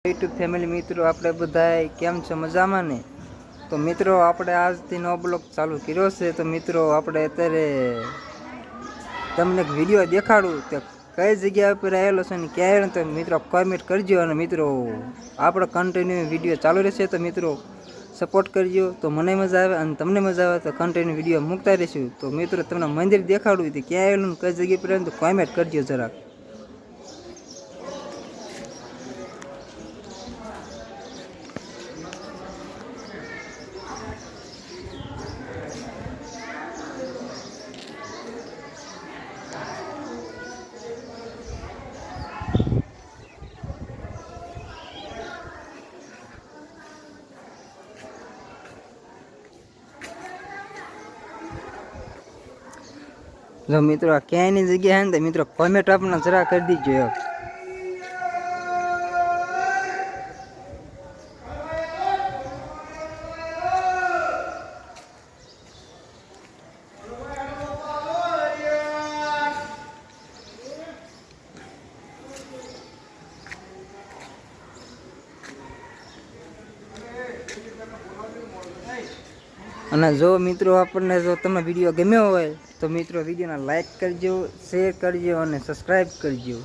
YouTube family મિત્રો આપણે બધા કેમ છે મજામાં ને? તો મિત્રો આપણે આજથી નવો બ્લોગ ચાલુ કર્યો છે. તો મિત્રો આપણે અત્યારે તમને એક વિડીયો દેખાડું તો કઈ જગ્યા ઉપર આવેલો છે ને ક્યાં તો મિત્રો કોમેન્ટ કરજો. અને મિત્રો આપણો કન્ટિન્યુ વિડીયો ચાલુ રહેશે તો મિત્રો સપોર્ટ કરજો. તો મને મજા આવે અને તમને મજા આવે તો કન્ટિન્યુ વિડીયો મૂકતા રહીશું. તો મિત્રો તમને મંદિર દેખાડવું તો ક્યાં આવેલું કઈ જગ્યા પર તો કોમેન્ટ કરજો જરાક. જો મિત્રો આ ક્યાંયની જગ્યા હે ને મિત્રો કોમેન્ટ આપને જરા કરી દીજો. અને જો મિત્રો આપણને જો તમને વિડીયો ગમ્યો હોય તો મિત્રો વિડીયોને લાઈક કરજો, શેર કરજો અને સબસ્ક્રાઈબ કરજો.